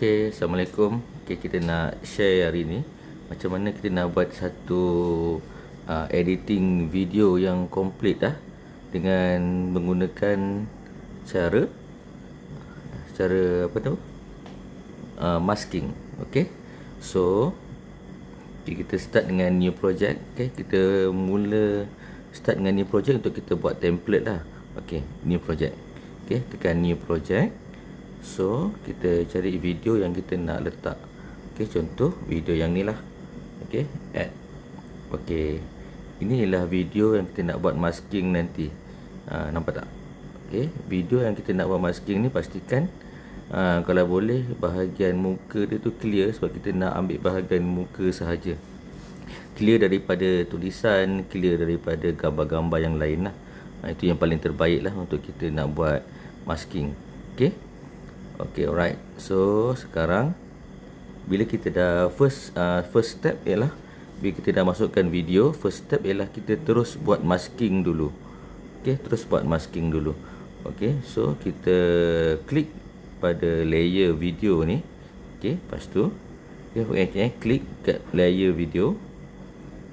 Okey, Assalamualaikum. Okey, kita nak share hari ni macam mana kita nak buat satu editing video yang komplit dengan menggunakan cara apa tu? Masking. Okey. So, kita start dengan new project. Okey, kita mula start dengan new project untuk kita buat template lah. Okey, new project. Okey, tekan new project. So, kita cari video yang kita nak letak. Okey, contoh video yang ni lah. Okey, add. Okey, ini ialah video yang kita nak buat masking nanti. Nampak tak? Okey, video yang kita nak buat masking ni pastikan kalau boleh bahagian muka dia tu clear, sebab kita nak ambil bahagian muka sahaja. Clear daripada tulisan, clear daripada gambar-gambar yang lain lah. Itu yang paling terbaik lah untuk kita nak buat masking. Okey. Okay, alright. So, sekarang bila kita dah first step ialah bila kita dah masukkan video, first step ialah kita terus buat masking dulu. Okay, terus buat masking dulu. Okay, so kita klik pada layer video ni. Okay, lepas tu klik kat layer video.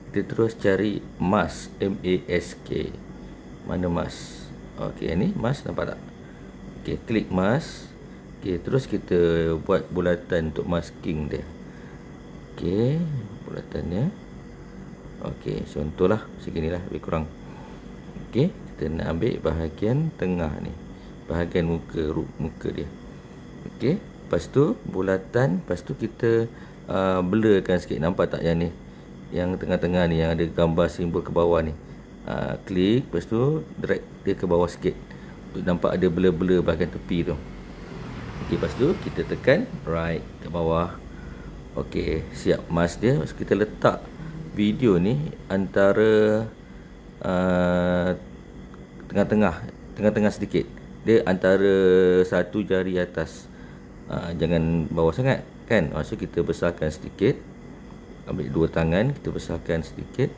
Kita terus cari mask, M-A-S-K. Mana mask? Okay, ni mask, nampak tak? Okay, klik mask. Okey, terus kita buat bulatan untuk masking dia. Okey, bulatannya. Okey, contohlah seginilah, lebih kurang. Okey, kita nak ambil bahagian tengah ni, bahagian muka dia. Okey, lepas tu bulatan, lepas tu kita blurkan sikit. Nampak tak yang ni? Yang tengah-tengah ni yang ada gambar simbol ke bawah ni. Klik, lepas tu drag dia ke bawah sikit untuk nampak ada blur-blur bahagian tepi tu. Okay, lepas tu kita tekan right ke bawah. Okey, siap mask dia. Lepas kita letak video ni antara tengah-tengah sedikit. Dia antara satu jari atas. Jangan bawah sangat kan. So kita besarkan sedikit. Ambil dua tangan, kita besarkan sedikit.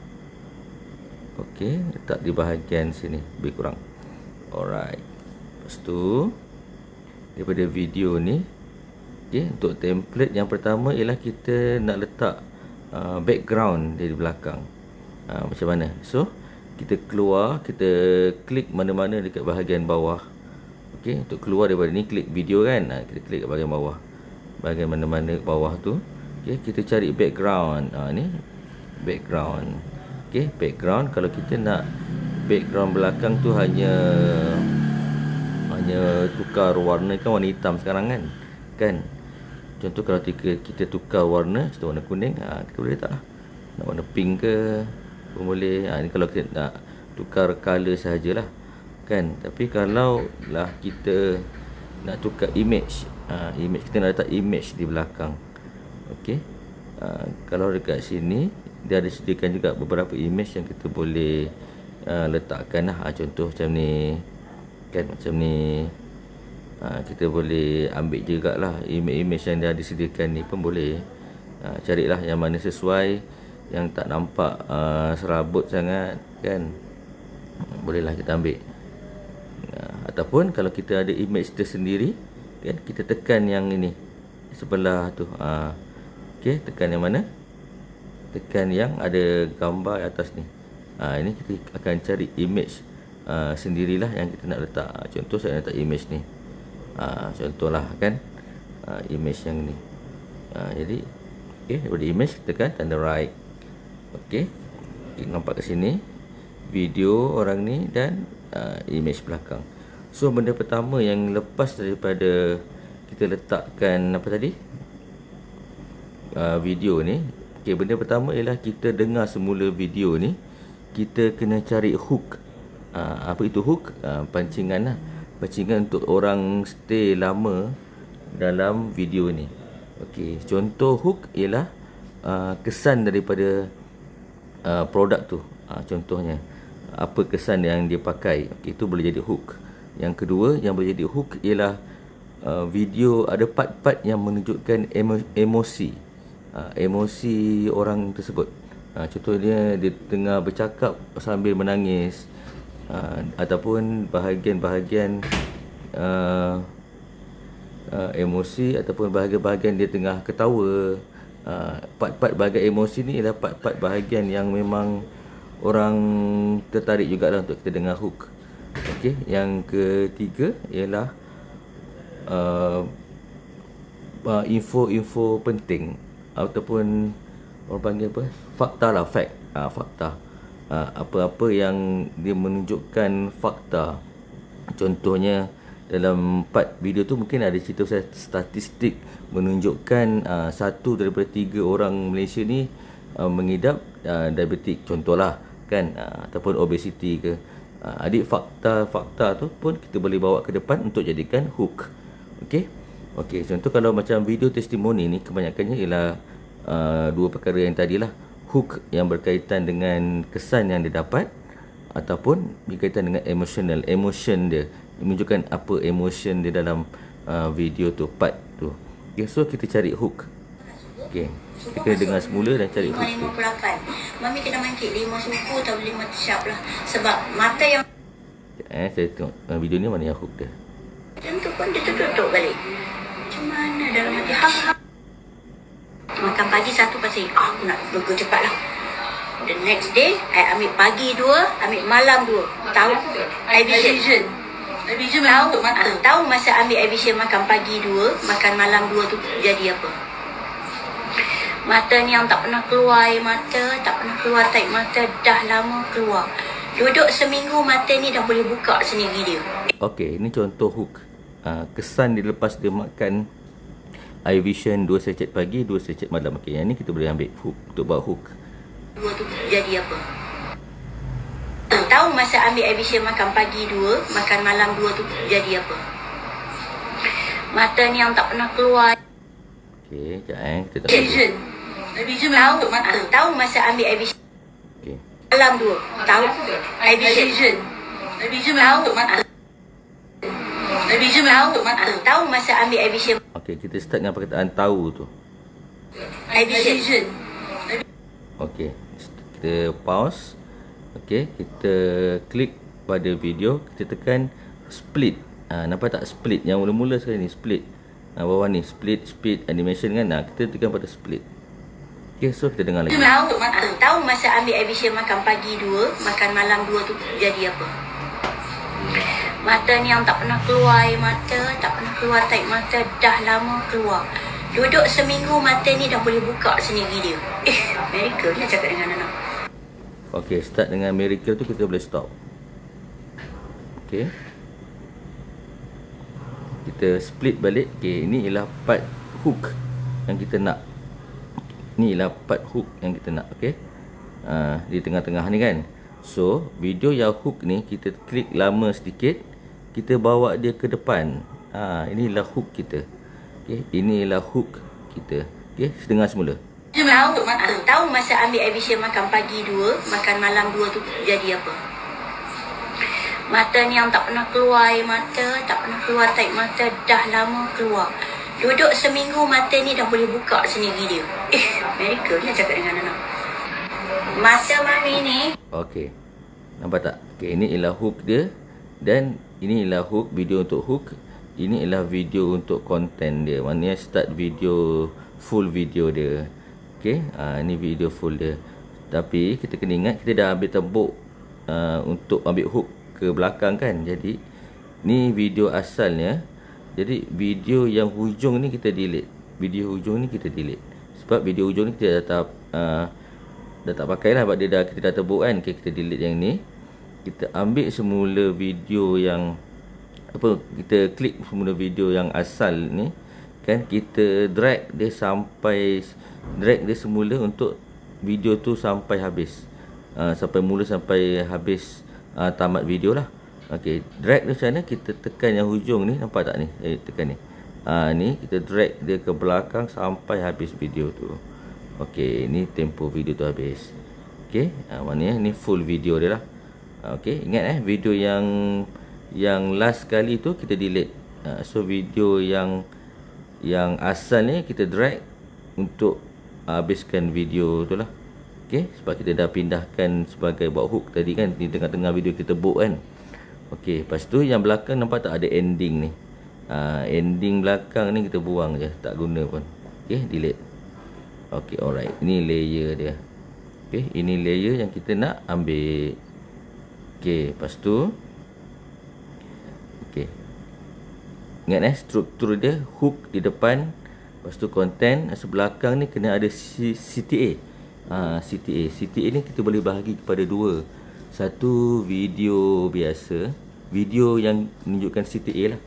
Okey, letak di bahagian sini lebih kurang. Alright. Lepas tu daripada video ni, okay, untuk template yang pertama ialah kita nak letak background dia di belakang. Macam mana? So, kita keluar, kita klik mana-mana dekat bahagian bawah. Okay, untuk keluar daripada ni, klik video kan. Kita klik kat bahagian bawah. Bahagian mana-mana bawah tu. Okay, kita cari background. Ni background. Okay, background. Kalau kita nak background belakang tu hanya tukar warna, kan warna hitam sekarang kan. Contoh kalau kita tukar warna, contoh warna kuning, kita boleh letak lah. Nak warna pink ke pun boleh. Ni kalau kita nak tukar color sahajalah kan. Tapi kalau lah kita nak tukar image, kita nak letak image di belakang. Okey, kalau dekat sini dia ada sediakan juga beberapa image yang kita boleh letakkan lah. Contoh macam ni kan, macam ni. Kita boleh ambil jugalah image yang dia disediakan ni pun boleh. Carilah yang mana sesuai, yang tak nampak serabut sangat kan. Bolehlah kita ambil. Ataupun kalau kita ada image tersendiri kan, kita tekan yang ini sebelah tu. Okey, tekan yang mana? Tekan yang ada gambar atas ni. Ini kita akan cari image sendirilah yang kita nak letak. Contoh saya nak letak image ni. Contohlah kan, image yang ni. Jadi okey, daripada image tekan tanda right. Okey, nampak ke sini video orang ni dan image belakang. So benda pertama yang lepas daripada kita letakkan apa tadi, video ni. Okey, benda pertama ialah kita dengar semula video ni. Kita kena cari hook. Apa itu hook? Pancingan lah. Pancingan untuk orang stay lama dalam video ni. Okey, contoh hook ialah kesan daripada produk tu. Contohnya apa kesan yang dia pakai. Okey, itu boleh jadi hook. Yang kedua yang boleh jadi hook ialah video ada part-part yang menunjukkan emosi. Emosi orang tersebut. Contohnya dia tengah bercakap sambil menangis, ataupun bahagian-bahagian emosi ataupun bahagian-bahagian dia tengah ketawa. Part-part bahagian emosi ni ialah part-part bahagian yang memang orang tertarik jugalah untuk kita dengar hook. Okey, yang ketiga ialah info-info penting ataupun orang panggil apa? Fakta lah, fact. Fakta. Apa-apa yang dia menunjukkan fakta. Contohnya dalam part video tu mungkin ada cerita statistik menunjukkan 1 daripada 3 orang Malaysia ni mengidap diabetik contohlah kan, ataupun obesiti ke. Adik fakta tu pun kita boleh bawa ke depan untuk jadikan hook. Okey, contoh kalau macam video testimoni ni kebanyakannya ialah dua perkara yang tadilah, hook yang berkaitan dengan kesan yang dia dapat ataupun berkaitan dengan emotion dia, menunjukkan apa emotion dia dalam video tu, part tu. Okay, so kita cari hook. Okay, kita kena dengar semula dan cari hook. 58. Mami kena mangkit 5 suku atau 5 sharp lah. Sebab mata yang saya tengok video ni mana yang hook dia. tentu pun dia tertutup balik. Macam mana dalam hati hang. Makan pagi satu pasal aku nak burger cepat lah. The next day, I ambil pagi 2, ambil malam 2. Tahu? iVision. iVision tahu untuk mata. Tahu masa ambil iVision makan pagi 2, makan malam 2 tu jadi apa? Mata ni yang tak pernah keluar air mata, tak pernah keluar taik mata, dah lama keluar. Duduk seminggu mata ni dah boleh buka sendiri dia. Okey, ini contoh hook. Kesan dia lepas dia makan iVision 2 secet pagi, 2 secet malam. Okey, yang ni kita boleh ambil hook untuk buat hook. 2 tu jadi apa? Tahu masa ambil iVision makan pagi 2, makan malam 2 tu jadi apa? Mata ni yang tak pernah keluar. Okey, sekejap kita tak iVision. iVision tahu untuk mata. Tahu masa ambil iVision. Okey. Malam 2. Tahu? iVision. iVision tahu untuk mata. iVision tahu untuk mata. Tahu masa ambil iVision. Okey, kita start dengan perkataan tahu tu. iVision. Okey, kita pause. Okey, kita klik pada video, kita tekan split. Nampak tak split yang mula-mula sekali ni, split. Bawah ni split, speed, animation kan. Kita tekan pada split. Okey, so kita dengar lagi. Tahu masa ambil iVision makan pagi 2, makan malam 2 tu jadi apa? Mata ni yang tak pernah keluar air mata, tak pernah keluar taik mata, dah lama keluar. Duduk seminggu mata ni dah boleh buka sendiri dia. Miracle dia cakap dengan anak. Okey, start dengan miracle tu kita boleh stop. Okey. Kita split balik. Okey, ini ialah part hook yang kita nak. Ini ialah part hook yang kita nak. Okey. Di tengah-tengah ni kan. So, video yang hook ni kita klik lama sedikit, kita bawa dia ke depan. Inilah hook kita. Okey, ini ialah hook kita. Okey, dengar semula. Tahu masa ambil iVision makan pagi 2, makan malam 2 tu jadi apa? Mata ni yang tak pernah keluar air mata, tak pernah keluar taik mata, dah lama keluar. Duduk seminggu mata ni dah boleh buka sendiri dia. Miracle dia cakap dengan anak. Masa mami ni. Okey. Nampak tak? Okey, ini ialah hook dia dan ini ialah hook, video untuk hook. Ini ialah video untuk konten dia. Maknanya start video, full video dia. Okey, ini video full dia. Tapi kita kena ingat kita dah ambil tembok untuk ambil hook ke belakang kan. Jadi ni video asalnya. Jadi video yang hujung ni kita delete. Video hujung ni kita delete. Sebab video hujung ni kita dah tak pakai lah, sebab kita dah tebuk kan. Okay, kita delete yang ni. Kita ambil semula video yang kita klik semula video yang asal ni kan, kita drag dia semula untuk video tu sampai habis. Sampai mula sampai habis, tamat video lah. Okey, drag dia macam mana? Kita tekan yang hujung ni, nampak tak ni? Tekan ni. Ni kita drag dia ke belakang sampai habis video tu. Okey, ni tempoh video tu habis. Okey, maknanya ni full video dia lah. Okey, ingat video yang last kali tu kita delete. So video yang asal ni kita drag untuk habiskan video tu lah. Okey, sebab kita dah pindahkan sebagai buat hook tadi kan, di tengah-tengah video kita book kan. Okey, lepas tu yang belakang nampak tak ada ending ni. Ending belakang ni kita buang je, tak guna pun. Okay, delete. Okay, alright. Ini layer dia. Okay, ini layer yang kita nak ambil. Okay, lepas tu okay, ingat struktur dia hook di depan, lepas tu content sebelakang ni kena ada CTA. CTA ni kita boleh bahagi kepada dua. Satu video biasa, video yang menunjukkan CTA lah.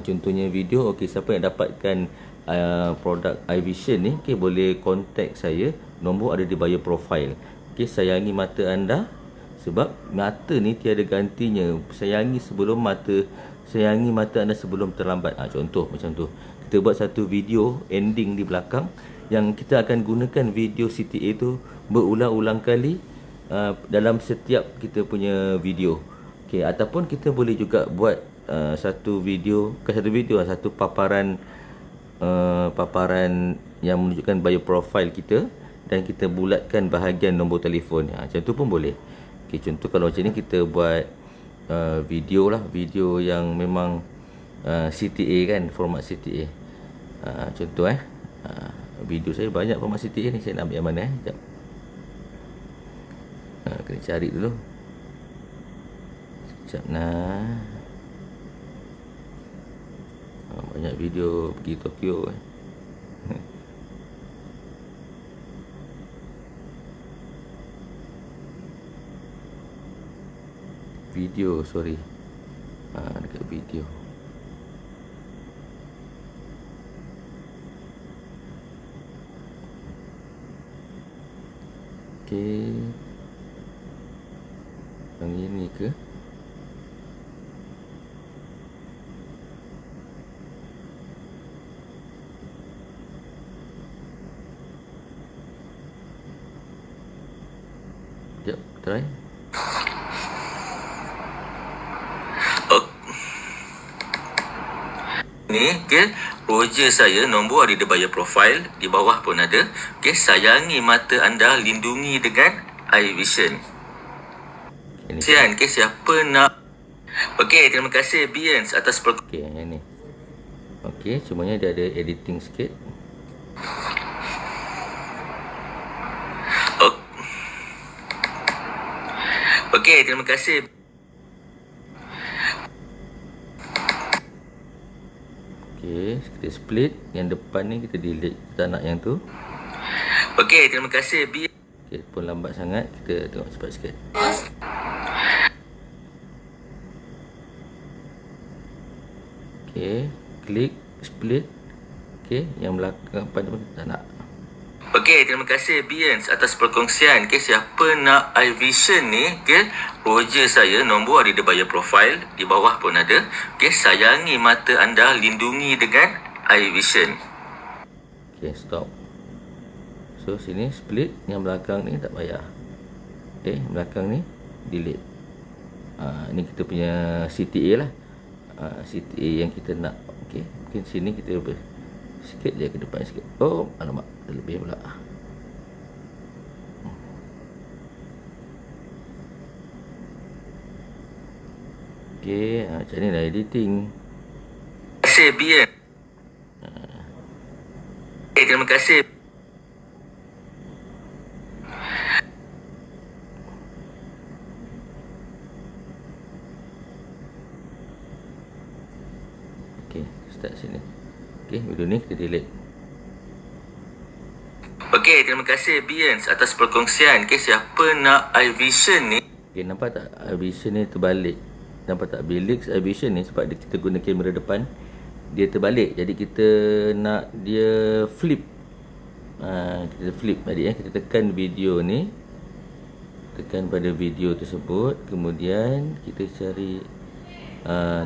Contohnya video, okey, siapa yang dapatkan produk iVision ni, okey, boleh contact saya, nombor ada di bio profile. Okey, sayangi mata anda sebab mata ni tiada gantinya. Sayangi mata anda sebelum terlambat. Contoh macam tu. Kita buat satu video ending di belakang yang kita akan gunakan video CTA tu berulang-ulang kali dalam setiap kita punya video. Okey, ataupun kita boleh juga buat satu paparan yang menunjukkan bio profile kita dan kita bulatkan bahagian nombor telefon. Macam tu pun boleh. Okey, contoh kalau macam ni kita buat video yang memang CTA kan, format CTA. Contoh video saya banyak format CTA ni, saya nak ambil yang mana sekejap. Kena cari dulu. Sekejap nah. Banyak video pergi Tokyo. Video, sorry. Dekat video. Okey. Yang ini ke? Sekejap, try. Ni, okay, Roger saya, nombor ada di bio profile, di bawah pun ada. Okay, sayangi mata anda, lindungi dengan iVision. Sian, okay, siapa nak? Okay, terima kasih Bians atas okay, yang ni. Okay, cumanya dia ada editing sikit. Okay, terima kasih. Okay, kita split. Yang depan ni kita delete, kita nak yang tu. Okay, terima kasih. Okay, pun lambat sangat, kita tengok cepat sikit. Okay, klik split. Okay, yang belakang pada pun kita nak. Okay, terima kasih Bians atas perkongsian. Okay, siapa nak iVision ni, okay, Roger saya, nombor ada di bio profile, di bawah pun ada. Okay, sayangi mata anda, lindungi dengan iVision. Okay, stop. So, sini split, yang belakang ni tak payah. Okay, belakang ni delete. Ni kita punya CTA lah. CTA yang kita nak. Okay, mungkin sini kita sikit je ke depan sikit. Oh, alamak, terlebih pula. Okay, macam ni lah editing. Terima kasih Bian. Terima kasih. Okay, start sini. Okay, video ni kita delete. Okay, terima kasih Bians atas perkongsian. Okay, siapa nak iVision ni? Okay, nampak tak iVision ni terbalik? Nampak tak Bilix iVision ni, sebab kita guna kamera depan, dia terbalik. Jadi kita nak dia flip. Kita flip tadi kita tekan video ni, tekan pada video tersebut, kemudian kita cari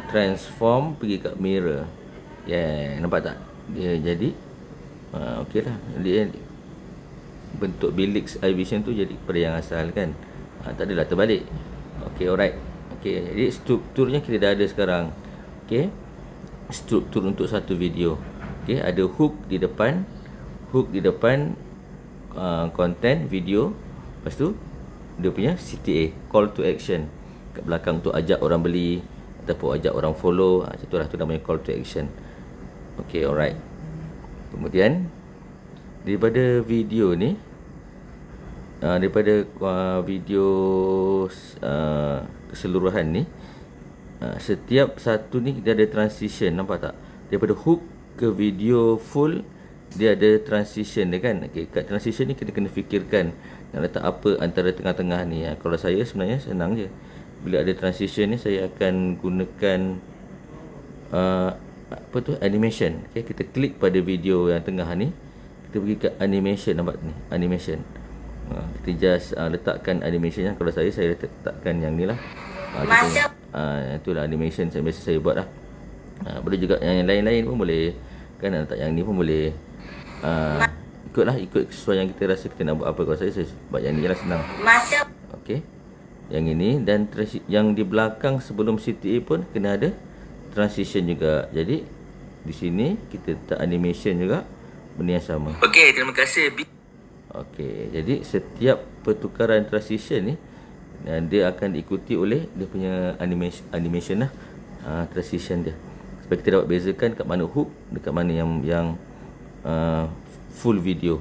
transform, pergi kat mirror. Nampak tak? Dia jadi okey lah. Dia bentuk Bilix iVision tu jadi pada yang asal kan. Tak adalah terbalik. Okey, alright. Okey, jadi strukturnya kita dah ada sekarang. Okey. Struktur untuk satu video. Okey, ada hook di depan. Hook di depan content video. Lepas tu dia punya CTA, call to action. Kat belakang tu ajak orang beli. ataupun ajak orang follow. Macam itulah, tu namanya call to action. Okay, alright. Kemudian daripada video ni, daripada video keseluruhan ni, setiap satu ni dia ada transition, nampak tak? Daripada hook ke video full, dia ada transition dia kan. Okay, kat transition ni kita kena fikirkan nak letak apa antara tengah-tengah ni. Kalau saya sebenarnya senang je. Bila ada transition ni, saya akan gunakan apa tu, animation. Okay, kita klik pada video yang tengah ni, kita pergi ke animation, nampak ni, animation. Kita just letakkan animation. Kalau saya letakkan yang ni lah. Itulah animation yang biasa saya buat lah. Boleh juga yang lain-lain pun boleh kan, nak letak yang ni pun boleh. Ikut sesuai yang kita rasa kita nak buat apa. Kalau saya buat yang ni lah, senang. Okey, yang ini. Dan yang di belakang sebelum CTA pun kena ada transition juga. Jadi di sini kita letak animation juga, benda yang sama. Okey, terima kasih. Okey, jadi setiap pertukaran transition ni, dia akan diikuti oleh dia punya animation lah, transition dia, supaya kita dapat bezakan kat mana hook, dekat mana yang full video.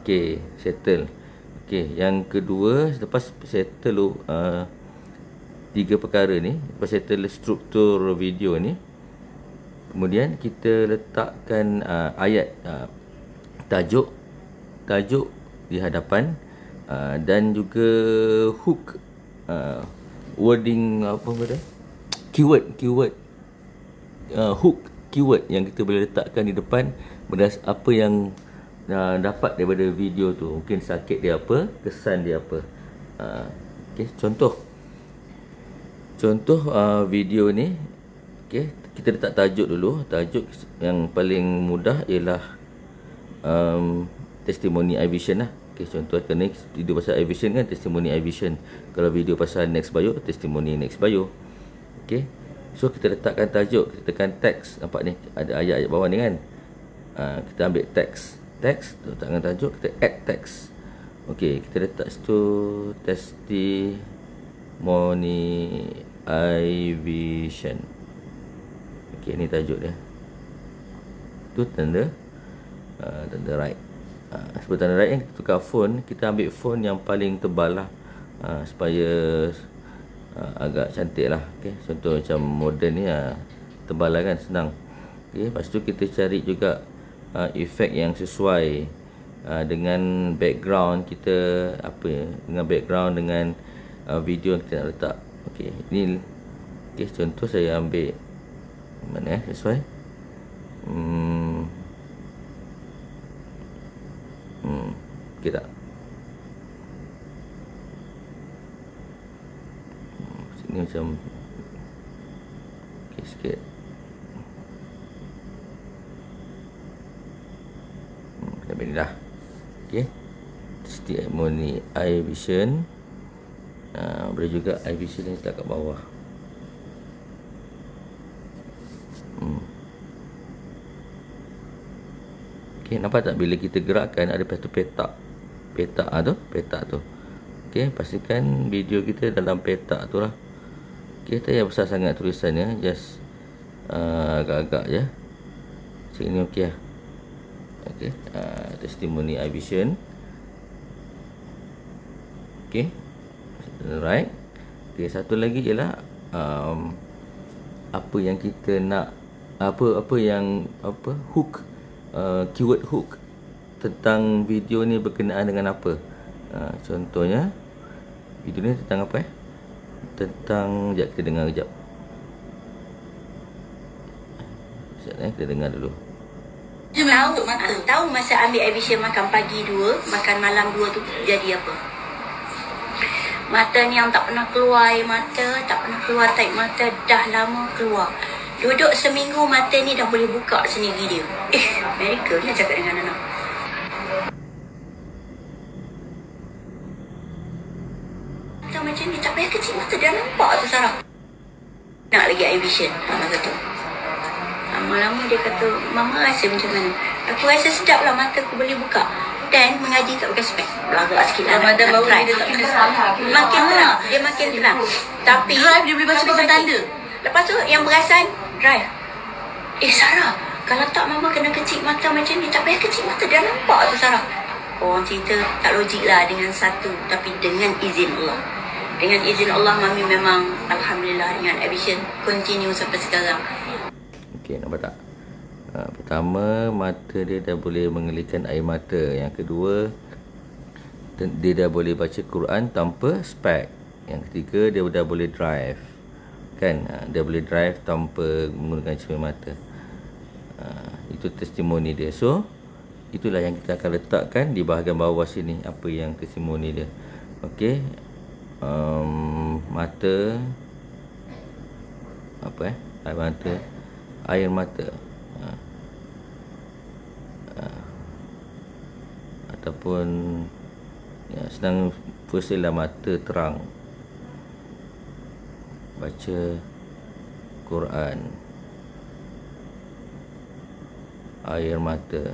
Okey, settle. Okey, yang kedua, selepas settle 3 perkara ni, lepas settle struktur video ni, kemudian kita letakkan ayat, tajuk di hadapan, dan juga hook, wording, apa benda, keyword, hook keyword yang kita boleh letakkan di depan berdasarkan apa yang dapat daripada video tu. Mungkin sakit dia apa, kesan dia apa. Okay, contoh video ni. Okay, kita letak tajuk dulu. Tajuk yang paling mudah ialah testimoni iVision lah. Okay, contoh kerana video pasal iVision kan, testimoni iVision. Kalau video pasal Nextbio, testimoni Nextbio. Okay, so kita letakkan tajuk, kita tekan teks. Nampak ni ada ayat-ayat bawah ni kan. Kita ambil teks, letakkan tajuk, kita add teks. Okay, kita letak situ testimoni iVision. Okay, ni tajuk dia. Tu tanda right. Sebab tanda right kan, kita tukar font. Kita ambil font yang paling tebal lah, supaya agak cantik lah. Okay, contoh macam modern ni, tebal lah kan, senang. Okay, lepas tu kita cari juga efek yang sesuai dengan background kita, dengan background dengan video yang kita nak letak. Okay, ni contoh saya ambil mana sesuai. Okay tak? Sini macam okay sikit. Sampai ni dah. Okay, testimoni iVision. Boleh juga iVision ni letak kat bawah. Okay, nampak tak bila kita gerakkan ada satu petak tu. Okay, pastikan video kita dalam petak tu lah. Okay, tak payah besar sangat tulisannya, just agak-agak je. Macam ni okey lah. Okay, testimoni iVision. Okay, right. Okay, satu lagi ialah apa yang kita nak, hook, keyword hook tentang video ni berkenaan dengan apa. Contohnya video ni tentang apa tentang, sekejap kita dengar kejap. Sekejap kita dengar dulu. Tahu masa ambil iVision makan pagi 2, makan malam 2 tu jadi apa? Mata ni yang tak pernah keluar air mata, tak pernah keluar tarik mata, dah lama keluar. Duduk seminggu mata ni dah boleh buka sendiri dia. Amerika ni cakap dengan anak. Mata macam ni, tak payah kecil mata dah nampak tu Sarah. Nak lagi iVision masa tu. Lama-lama dia kata, Mama rasa macam mana? Aku rasa sedap lah, mata aku boleh buka. Dan mengaji tak pakai spek. Belagak sikit lah. Ramadan baru dia tak kena salah. Makin terang. Dia makin terang. Tapi drive dia boleh baca pakai tanda. Lepas tu yang perasan drive. Sarah, kalau tak mama kena kecil mata macam ni. Tak payah kecil mata, dah nampak tu Sarah. Orang cerita tak logik lah dengan satu. Tapi dengan izin Allah. Dengan izin Allah, mami memang alhamdulillah dengan Avision continue sampai sekarang. Okey, nampak tak? Pertama, mata dia dah boleh mengelitkan air mata. Yang kedua, dia dah boleh baca Quran tanpa spek. Yang ketiga, dia dah boleh drive. Kan? Dia boleh drive tanpa menggunakan cermin mata. Itu testimoni dia. So, itulah yang kita akan letakkan di bahagian bawah sini. Apa yang testimoni dia. Okey. Mata. Apa air mata. Air mata. Ataupun ya, senang firstly mata terang, baca Quran, air mata,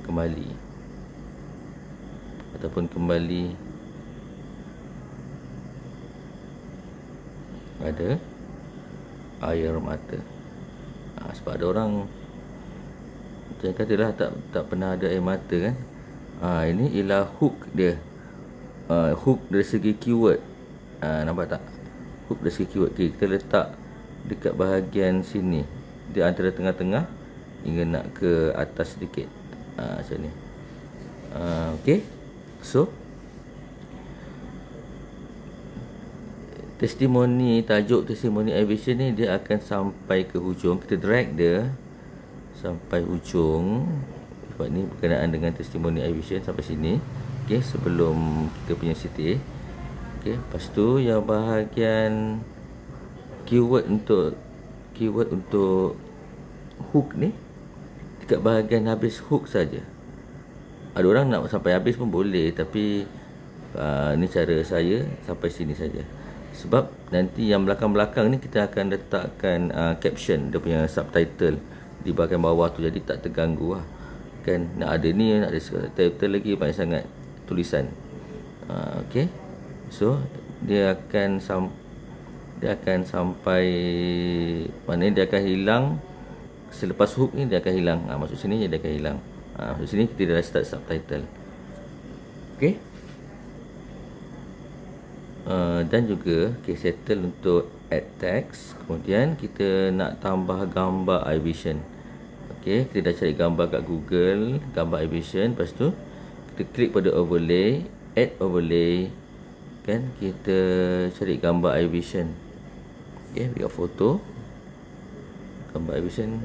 kembali, ataupun kembali, ada air mata. Sebab ada orang macam katalah tak pernah ada air mata kan. Ini ialah hook dia. Hook dari segi keyword. Nampak tak? Hook dari segi keyword. Okay, kita letak dekat bahagian sini. Dia antara tengah-tengah hingga nak ke atas sedikit. Macam ni. Okay. So, tajuk testimoni Avision ni dia akan sampai ke hujung. Kita drag dia sampai hujung. Sebab ni berkenaan dengan testimoni Avision sampai sini. Okey, sebelum kita punya CTA. Okey, lepas tu yang bahagian keyword untuk hook ni dekat bahagian habis hook saja. Ada orang nak sampai habis pun boleh, tapi ni cara saya sampai sini saja. Sebab nanti yang belakang-belakang ni kita akan letakkan caption, dia punya subtitle di bahagian bawah tu, jadi tak terganggu lah. Kan nak ada ni, nak ada subtitle lagi, banyak sangat tulisan. Okey. So dia akan sampai mana dia akan hilang selepas hook ni, dia akan hilang. Masuk sini dia akan hilang. Masuk sini kita dah start subtitle. Okey. Dan juga settle untuk add text. Kemudian kita nak tambah gambar iVision. Okey, kita dah cari gambar kat Google, gambar iVision. Lepas tu kita klik pada overlay, add overlay. Kan, kita cari gambar iVision. Okey, we got foto. Gambar iVision.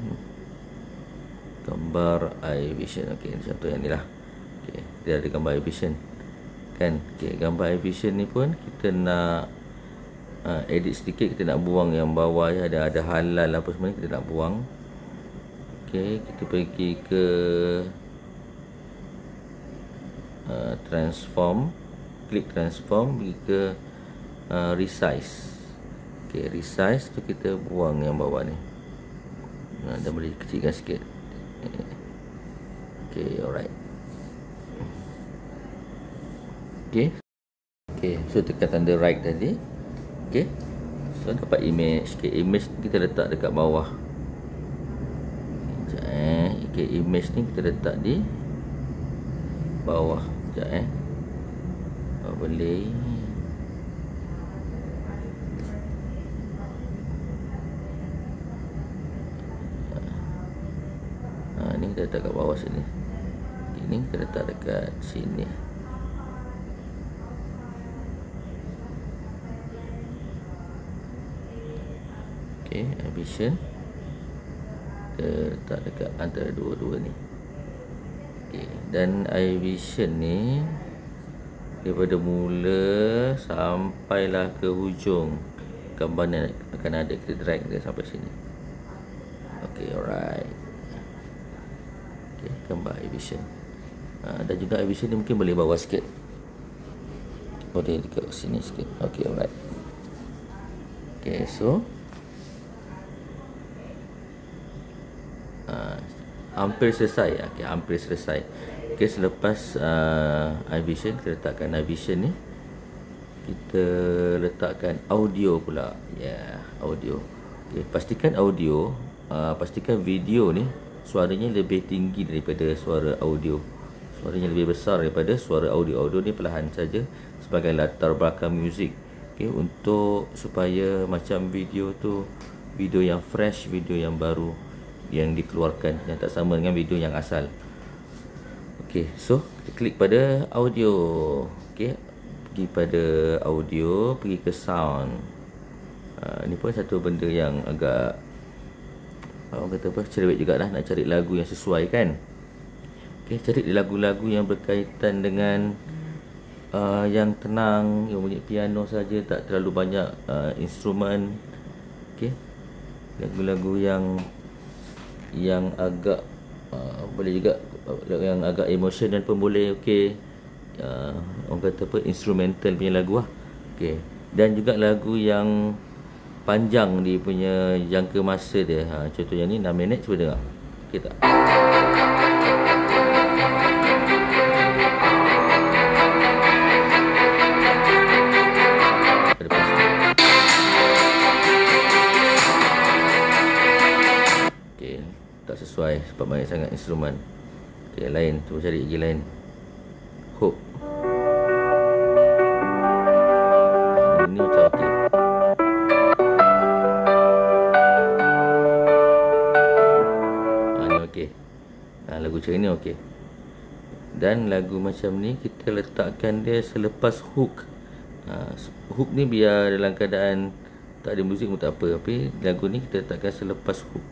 Gambar iVision. Okey, contoh yang ni lah. Okey, dia ada gambar iVision. Kan, okey, gambar iVision ni pun kita nak edit sedikit, kita nak buang yang bawah ya, ada halal apa semua ni kita nak buang. Okey, kita pergi ke transform, klik transform, pergi ke resize. Okey, resize tu kita buang yang bawah ni. Dan boleh kecilkan sikit. Okey, alright. Okey. Okey, so tekan tanda right tadi. Okey. So dapat image. Okey, image ni kita letak dekat bawah. Okey, image ni kita letak di bawah. Sekejap boleh. Ni kita letak kat bawah sini. Ini kita letak dekat sini. Okey, iVision kita letak dekat antara dua-dua ni. Okey, dan iVision ni daripada mula sampailah ke hujung gambar ni akan ada, kita drag dia sampai sini. Okey, alright. Okey, gambar iVision. Dan juga iVision ni mungkin boleh bawah sikit. Boleh dekat sini sikit. Okey, alright. Okey, so hampir selesai. Okey, hampir selesai. Okey, selepas iVision, kita letakkan iVision ni kita letakkan audio pula. Audio. Okey, pastikan audio, pastikan video ni suaranya lebih tinggi daripada suara audio. Suaranya lebih besar daripada suara audio. Audio ni perlahan saja sebagai latar belakang muzik. Okey, untuk supaya macam video tu video yang fresh, video yang baru yang dikeluarkan, yang tak sama dengan video yang asal. Okey, so kita klik pada audio. Okey, pergi pada audio, pergi ke sound. Ni pun satu benda yang agak orang kata apa, cerewet jugalah, nak cari lagu yang sesuai kan. Okey, cari lagu-lagu yang berkaitan dengan yang tenang, yang bunyi piano saja, tak terlalu banyak instrumen. Okey, lagu-lagu yang agak boleh juga yang agak emosional pun boleh. Okey, orang kata apa, instrumental punya lagu lah. Okey, dan juga lagu yang panjang dia punya jangka masa dia. Contohnya ni 6 minit, cuba dengar. Okey tak? Okey, tak sesuai sebab banyak sangat instrumen. Okey, lain, cuba cari lagi lain. Hook. Ini macam okey. Ni okey. Lagu macam ni okey. Dan lagu macam ni kita letakkan dia selepas hook. Hook ni biar dalam keadaan tak ada muzik pun tak apa, tapi lagu ni kita letakkan selepas hook.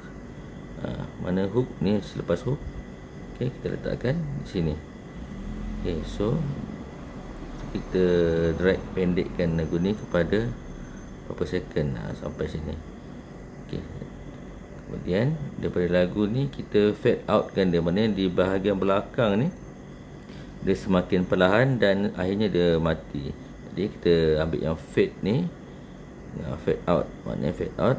Mana hook ni selepas hook. Okey, kita letakkan di sini. Okey, so kita drag pendekkan lagu ni kepada berapa second, sampai sini. Okey, kemudian daripada lagu ni kita fade outkan dia, maknanya di bahagian belakang ni dia semakin perlahan dan akhirnya dia mati. Jadi kita ambil yang fade ni, fade out, maknanya fade out.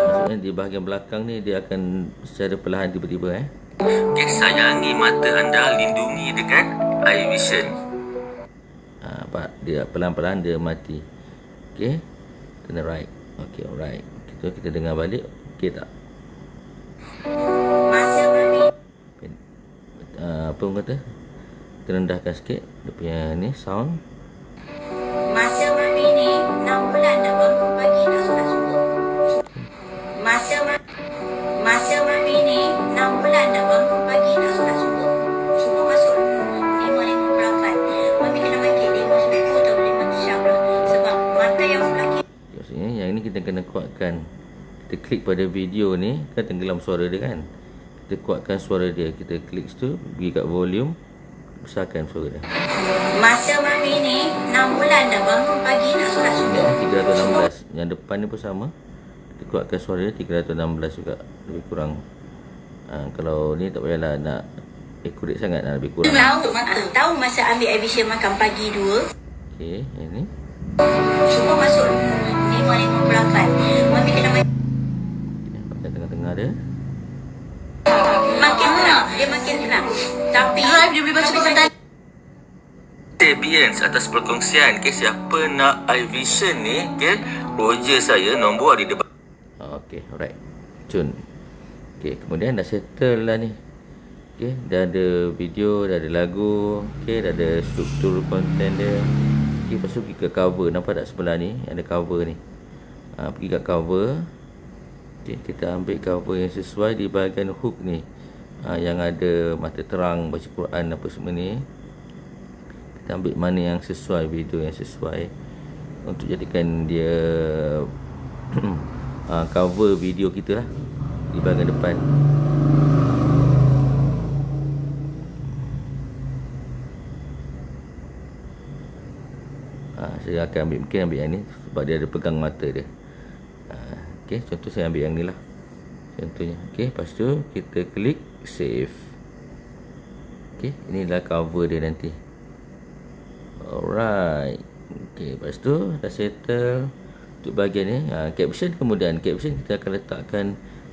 Maksudnya di bahagian belakang ni dia akan secara perlahan tiba-tiba Okay, sayangi mata anda, lindungi dengan eye vision. Dia pelan-pelan dia mati. Okay, kena right. Okay, alright. Kita dengar balik. Okay tak? Apa orang kata? Kita rendahkan sikit dia punya ni sound. Masa mami ni 6 bulan dah bangun pagi nak solat subuh. Masa mami ni 6 bulan dah bangun pagi nak solat subuh. Subuh masuk 5.58. Mami kena bangkit 5 subuh tak boleh mati syablah. Sebab mata yang sebelah kiri. Maksudnya yang ni kita kena kuatkan. Kita klik pada video ni, kan tenggelam suara dia kan. Kita kuatkan suara dia. Kita klik situ, pergi kat volume, besarkan suara dia. Masa mami ni 6 bulan dah bangun pagi nak solat subuh. 316. Yang depan ni pun sama. Kita kuatkan suara dia 316 juga. Lebih kurang. Kalau ni tak payahlah nak accurate sangat, nak lebih kurang. Tahu masa ambil air vision makan pagi 2. Okey, yang ni. Subuh masuk 5.58. Mami kena Pakai tengah-tengah dia. makin tenang. Dia makin tenang. Tapi dia boleh baca pesan Ambience atas perkongsian. Okay, siapa nak iVision ni, okay, Roger saya, nombor ada di bawah. Okay, alright. Cun. Okay, kemudian dah settle lah ni. Okay, dah ada video, dah ada lagu. Okay, dah ada struktur konten dia. Okay, lepas tu pergi ke cover. Nampak tak sebelah ni, ada cover ni. Pergi kat cover. Okay, kita ambil cover yang sesuai di bahagian hook ni. Yang ada mata terang, baca Quran apa semua ni. Kita ambil mana yang sesuai, video yang sesuai untuk jadikan dia cover video kita lah di bahagian depan. Saya akan ambil, mungkin ambil yang ni sebab dia ada pegang mata dia. Okay, contoh saya ambil yang ni lah contohnya. Okay, lepas tu kita klik save. Okay, inilah cover dia nanti. Alright. Okay, lepas tu dah settle untuk bahagian ni. Caption, kemudian caption kita akan letakkan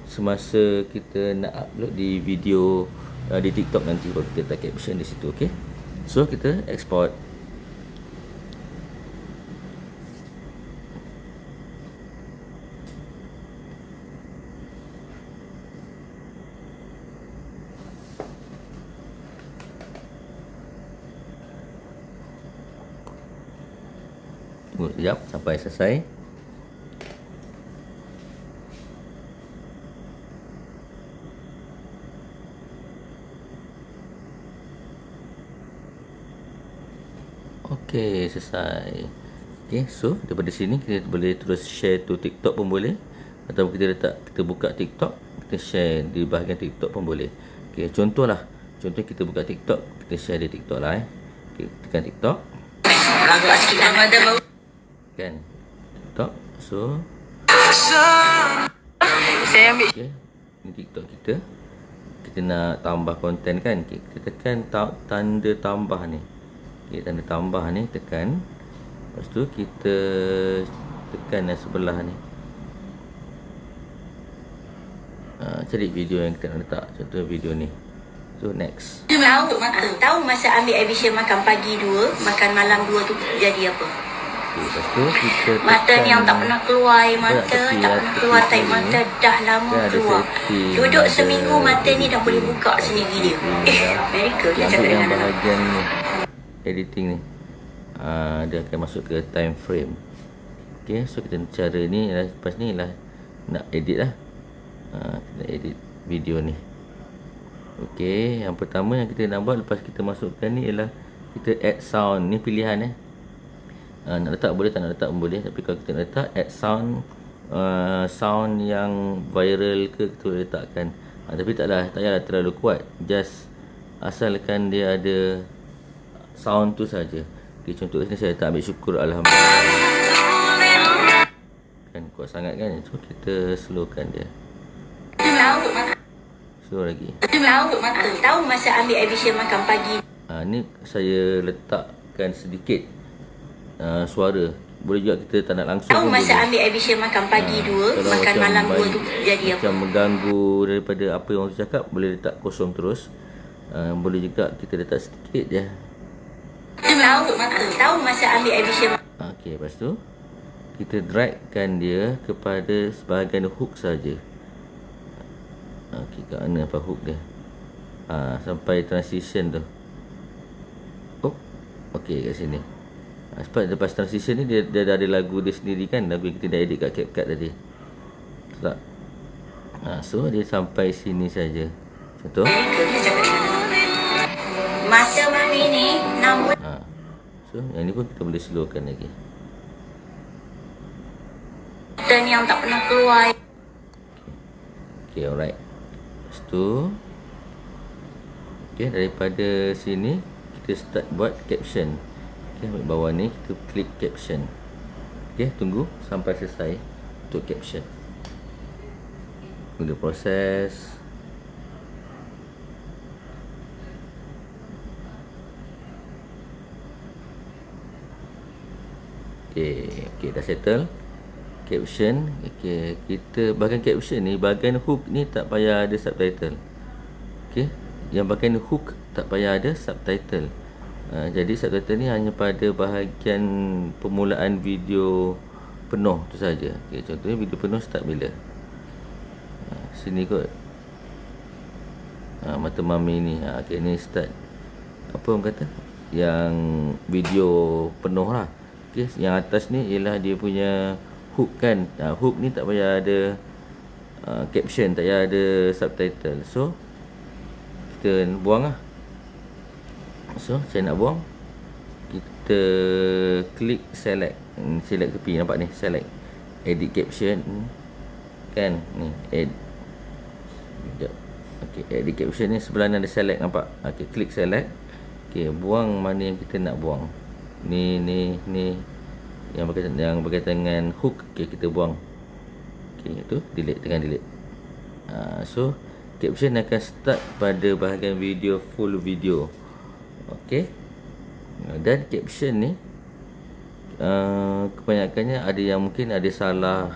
semasa kita nak upload di video di TikTok nanti, baru kita letak caption di situ. Okay, So kita export. Tunggu sekejap sampai selesai. Okey, selesai. Okey, so daripada sini kita boleh terus share to TikTok pun boleh, atau kita buka TikTok, kita share di bahagian TikTok pun boleh. Okey, contoh kita buka TikTok, kita share di TikTok lah Okey, tekan TikTok. Kan TikTok. So Saya ambil. okey, ni TikTok kita. Kita nak tambah konten kan, okay, kita tekan tanda tambah ni. Okay, tanda tambah ni tekan. Lepas tu kita tekan yang sebelah ni. Cari video yang kita nak letak. Contoh video ni. So next. Tahu masa ambil Avision makan pagi 2, makan malam 2 tu jadi apa? Okay, lepas tu kita tekan Mata ni yang tak pernah keluar air mata, tak pernah keluar tarik mata, dah lama keluar. Duduk seminggu mata ni dah boleh buka sendiri dia. Amerika dia cakap yang dengan anak. bahagian ni, editing ni, dia akan masuk ke time frame. Okay, so kita cara ni lepas ni lah nak edit lah. Kita edit video ni. Okay, yang pertama yang kita nak buat lepas kita masukkan ni ialah kita add sound. Ni pilihan nak letak boleh, tak nak letak pun boleh. Tapi kalau kita nak letak add sound, sound yang viral ke, kita boleh letakkan. Tapi tak payahlah terlalu kuat, just asalkan dia ada sound tu saja. Okay, contoh sini saya tak ambil syukur alhamdulillah. Kan kuat sangat kan, so kita slowkan dia. Slow lagi. Tahu masa ambil Avision makan pagi. Ni saya letakkan sedikit suara. Boleh juga kita tak nak langsung. Tahu masa ambil Avision makan pagi 2, makan malam 2 tu jadi apa? Macam mengganggu daripada apa yang orang cakap, boleh letak kosong terus. Boleh juga kita letak sedikit je. Tahu masa ambil Avision. Okey, lepas tu kita dragkan dia kepada sebahagian hook saja. Okey, kat mana apa hook dia? Sampai transition tu. Oh, okey kat sini. Sebab lepas transition ni dia dah ada lagu dia sendiri kan, lagu yang kita dah edit kat CapCut tadi. Tak. So dia sampai sini saja. Contoh. Masa mami ni 6 bulan. So yang ni pun kita boleh slowkan lagi. Dan yang tak pernah keluar. Okay, alright. Lepas tu, okay, daripada sini kita start buat caption. Okay, ambil bawah ni kita klik caption. Okay, tunggu sampai selesai untuk caption. Guna proses. Okay, dah settle caption. Okay, kita bahagian caption ni, bahagian hook ni tak payah ada subtitle. Okay, yang bahagian hook tak payah ada subtitle. Jadi subtitle ni hanya pada bahagian permulaan video penuh tu saja. Okay, contohnya video penuh start bila? Sini kot. Mata mami ni. Okay, ni start. Apa orang kata? Yang video penuh lah. Okay, yang atas ni ialah dia punya hook kan. Hook ni tak payah ada caption, tak payah ada subtitle. So kita buang lah. So saya nak buang, kita klik select tepi, nampak ni, select edit caption kan ni, okay, edit caption ni sebelah ni ada select, nampak? Okay, klik select. Okay, buang mana yang kita nak buang. Ni yang berkaitan dengan hook. Okay, kita buang. Okay, itu delete, tekan delete. So caption akan start pada bahagian video, full video. Okay, dan caption ni kebanyakannya ada yang mungkin ada salah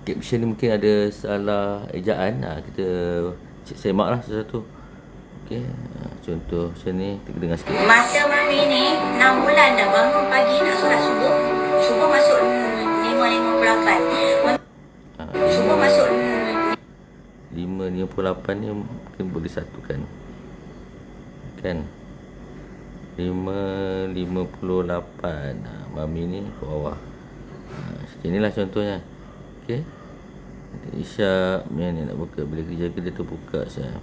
caption ni mungkin ada salah ejaan. Kita semak lah satu-satu. Okey, contoh macam ni kita dengar sikit. Masa mami ni 6 bulan dah bangun pagi nak solat subuh. Subuh masuk 5.58. Subuh masuk 5.58 ni mungkin boleh satukan. Kan? 5.58. Mami ni ke bawah. Inilah contohnya. Okey. Isyak ni nak buka, bila kerja dia terbuka saya.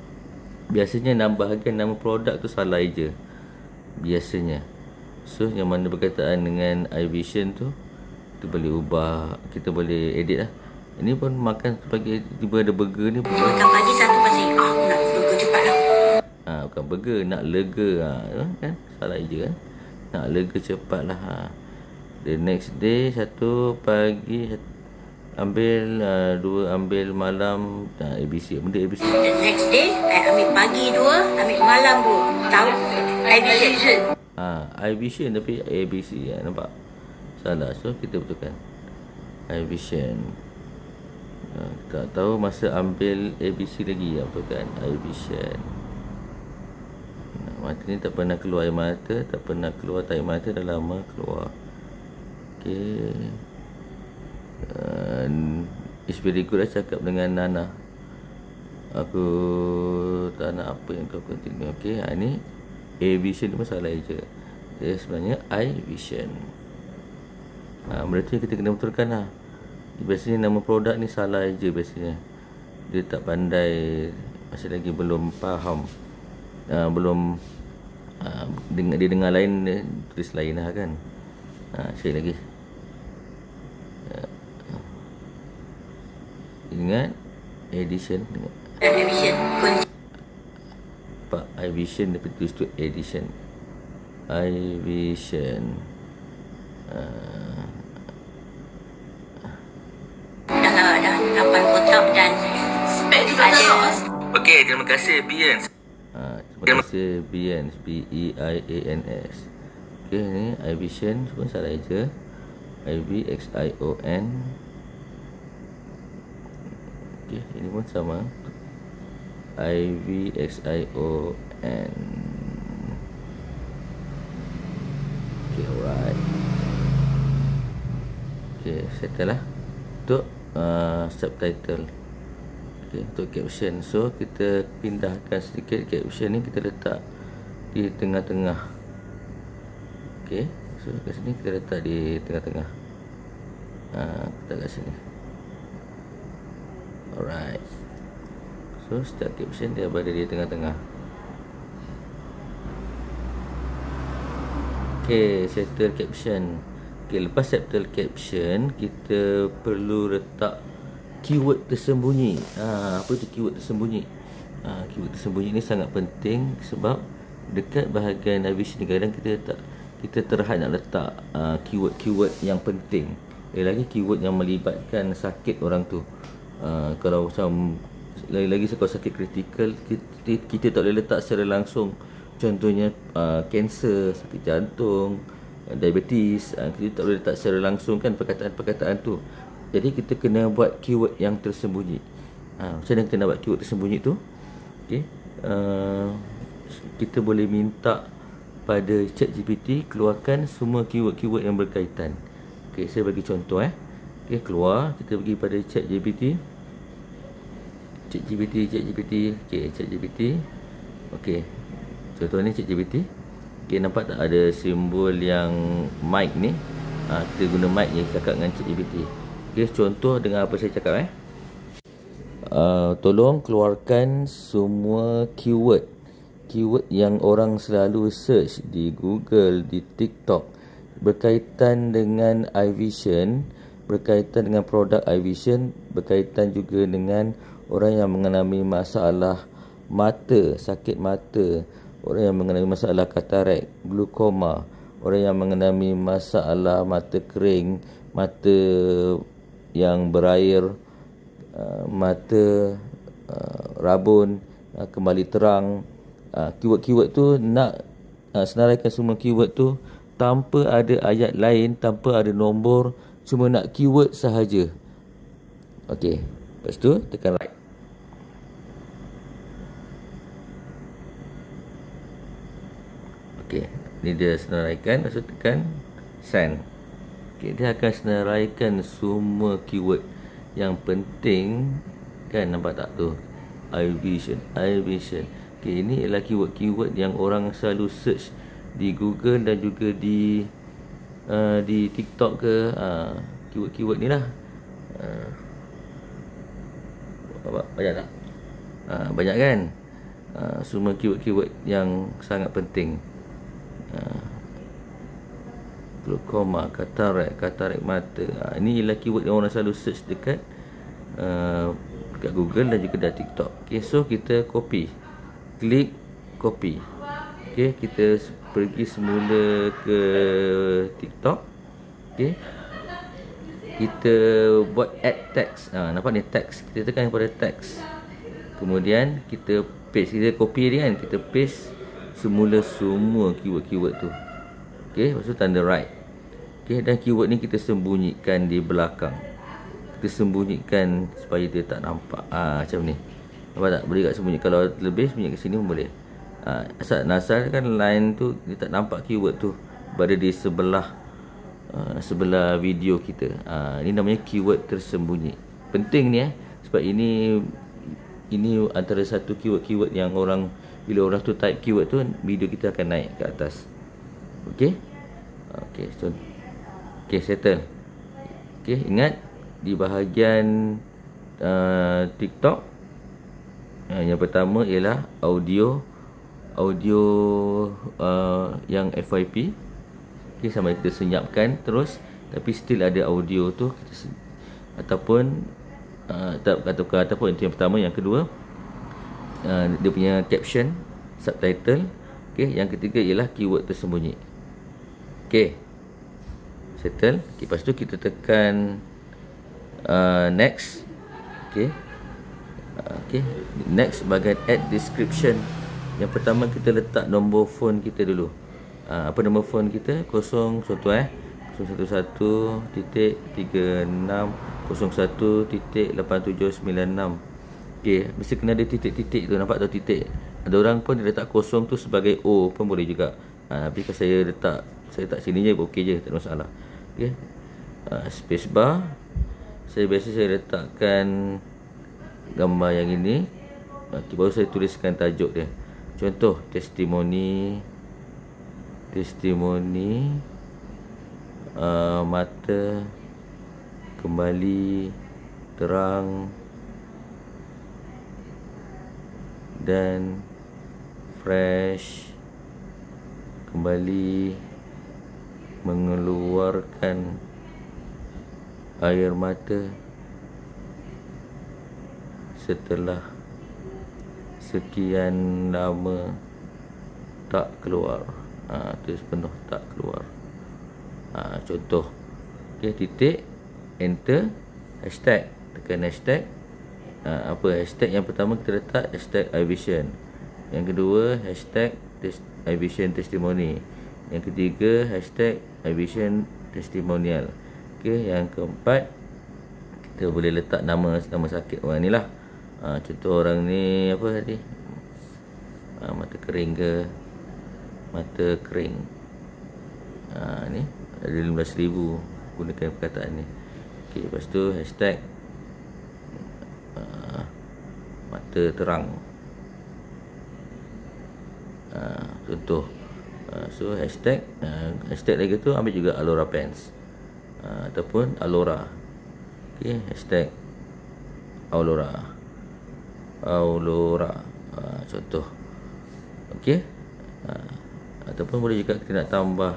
Biasanya bahagian nama produk tu salah je. Biasanya. So yang mana berkaitan dengan iVision tu kita boleh ubah, kita boleh edit lah. Ini pun makan sebagai tiba ada burger ni. Makan pagi satu pasal aku nak burger cepat lah. Bukan burger, nak lega kan? Salah je kan? Nak lega cepat lah. The next day satu pagi ambil dua ambil malam ABC. Benda ABC. The next day I ambil pagi 2, ambil malam 2. Tahu iVision. iVision tapi ABC nampak? Salah. So kita betulkan iVision. Tak tahu masa ambil ABC lagi betulkan iVision. Mata ni tak pernah keluar air mata, tak pernah keluar air mata, dah lama keluar. Okey. It's very good lah cakap dengan Nana. Aku tak nak apa yang kau continue. Okey, ni iVision ni masalah je. Dia sebenarnya iVision. Benda tu kita kena betulkan lah. Biasanya nama produk ni salah je biasanya. Dia tak pandai, masih lagi belum faham. Belum dia dengar lain, dia tulis lain lah kan. Sekali lagi. Ingat edition. Pak iVision dia tulis tu edition. iVision. Dah 8 kotak dan spek juga ada. Okey, terima kasih Bians. Terima kasih Bians, B-E-I-A-N-S. Okey, ni iVision pun salah je. I-V-X-I-O-N. Okey, ini pun sama. I-V-X-I-O-N. Okey, alright. Okey, settle lah. Untuk subtitle. Okay, untuk caption. So kita pindahkan sedikit caption ni, kita letak di tengah-tengah. Okay, so kat sini kita letak di tengah-tengah. Kita kat sini. Alright. So setiap caption dia berada di tengah-tengah. Okay, settle caption. Okay, lepas settle caption, kita perlu letak keyword tersembunyi. Apa tu keyword tersembunyi? Keyword tersembunyi ni sangat penting sebab dekat bahagian iVision ni kadang kita terhad nak letak keyword-keyword yang penting. Lagi keyword yang melibatkan sakit orang tu. Kalau macam lagi-lagi kalau sakit kritikal, kita tak boleh letak secara langsung. Contohnya kanser, sakit jantung, diabetes, kita tak boleh letak secara langsung kan perkataan-perkataan tu. Jadi kita kena buat keyword yang tersembunyi. Macam mana kita nak buat keyword tersembunyi tu? Okay. Kita boleh minta pada ChatGPT keluarkan semua keyword-keyword yang berkaitan. Okay, saya bagi contoh Okay, keluar, kita pergi pada ChatGPT. Okay, ChatGPT. Okay, contoh ni ChatGPT. Okay, nampak tak ada simbol yang mic ni? Kita guna mic ni cakap dengan ChatGPT. Okay, contoh dengan apa saya cakap tolong keluarkan semua keyword yang orang selalu search di Google, di TikTok berkaitan dengan iVision, berkaitan dengan produk iVision, berkaitan juga dengan orang yang mengalami masalah mata, sakit mata, orang yang mengalami masalah katarak, glaukoma, orang yang mengalami masalah mata kering, mata yang berair, mata rabun kembali terang. Keyword-keyword tu nak senaraikan semua keyword tu tanpa ada ayat lain, tanpa ada nombor, cuma nak keyword sahaja. Okey, lepas tu tekan right. Ni dia senaraikan, lepas tu tekan send. Okay, dia akan senaraikan semua keyword yang penting kan, nampak tak tu? iVision. Okay, ini ialah keyword-keyword yang orang selalu search di Google dan juga di TikTok ke. Keyword-keyword ni lah. Banyak tak? Banyak kan? Semua keyword-keyword yang sangat penting. Glaukoma, katarak mata. Ini ialah keyword yang orang selalu search dekat Google dan juga di TikTok. Okay, so kita copy, klik copy. Okay, kita pergi semula ke TikTok. Okay, kita buat add text. Nampak ni text, kita tekan pada text, kemudian kita paste. Kita copy dia kan, kita paste semula semua keyword-keyword tu. Okay, lepas tu tanda right. Okay, dan keyword ni kita sembunyikan di belakang. Kita sembunyikan supaya dia tak nampak. Macam ni. Nampak tak? Boleh tak sembunyi? Kalau lebih sembunyi kat sini pun boleh. Asal kan line tu dia tak nampak keyword tu berada di sebelah video kita. Ini namanya keyword tersembunyi. Penting ni sebab ini antara satu keyword yang orang, bila orang tu type keyword tu, video kita akan naik ke atas. Okey. So settle. Okey, ingat di bahagian TikTok, yang pertama ialah audio yang FYP. Okey, sama kita senyapkan terus, tapi still ada audio tu kita ataupun itu yang pertama. Yang kedua, dia punya caption, subtitle. Okey, yang ketiga ialah keyword tersembunyi. Okey, settle. Okay, lepas tu kita tekan next. Okey, next bahagian add description. Yang pertama kita letak nombor phone kita dulu. Apa nombor phone kita? 011-360-1.8796. Okey, mesti kena ada titik-titik tu. Nampak tu titik? Ada orang pun dia letak kosong tu sebagai O pun boleh juga. Tapi kalau saya letak sini je, okey je, tak ada masalah. Okey, space bar. Saya letakkan gambar yang ini. Okay, baru saya tuliskan tajuk dia. Contoh, testimoni mata kembali terang dan fresh, kembali mengeluarkan air mata setelah sekian lama tak keluar. Tulis penuh tak keluar. Contoh. Okey, titik, enter, hashtag, tekan hashtag. Apa hashtag yang pertama kita letak? Hashtag iVision. Yang kedua, hashtag iVision testimoni. Yang ketiga, hashtag iVision testimonial. Okey, yang keempat, kita boleh letak nama sakit orang ni lah. Contoh orang ni apa tadi? Mata kering ke? Mata kering. Ni ada 15,000 gunakan perkataan ni. Okey, lepas tu hashtag mata terang. Contoh. So hashtag lagi tu ambil juga Alora Pants ataupun Alora. Okey, hashtag Aulora. Contoh. Okey. Ataupun boleh juga kita nak tambah,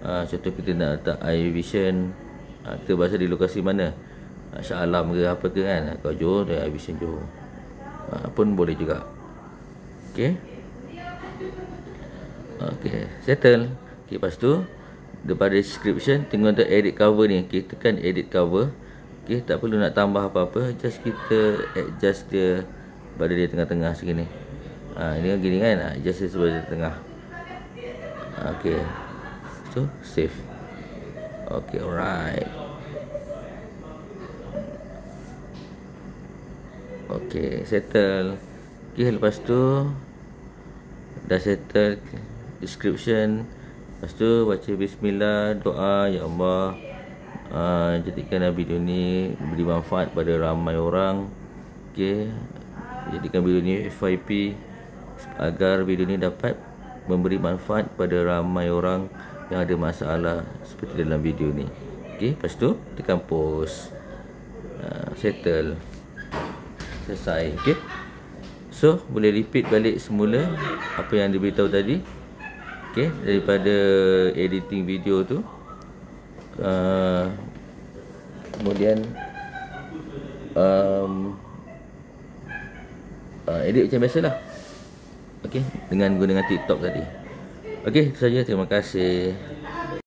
contoh kita nak letak iVision, kita bahasa di lokasi mana, Shah Alam ke apa ke kan. Kalau Johor, iVision Johor pun boleh juga. Okey. Okey, settle. Okey, lepas tu daripada description, tengok untuk edit cover ni. Okey, tekan edit cover. Okey, tak perlu nak tambah apa-apa, just kita adjust dia pada dia tengah-tengah segini. Ini kan gini kan, adjust dia sebelah tengah. Okey, so save. Okey, alright. Okey, settle. Okey, lepas tu dah settle. description. Lepas tu baca bismillah, doa, ya Allah, jadikan video ni beri manfaat pada ramai orang. Okey, jadikan video ni FYP agar video ni dapat memberi manfaat pada ramai orang yang ada masalah seperti dalam video ni. Okey, lepas tu tekan post, settle, selesai. Okey, so boleh repeat balik semula apa yang diberitahu tadi. Okey, daripada editing video tu, kemudian edit macam biasalah. Okey, dengan gunakan TikTok tadi. Okey, itu saja. Terima kasih.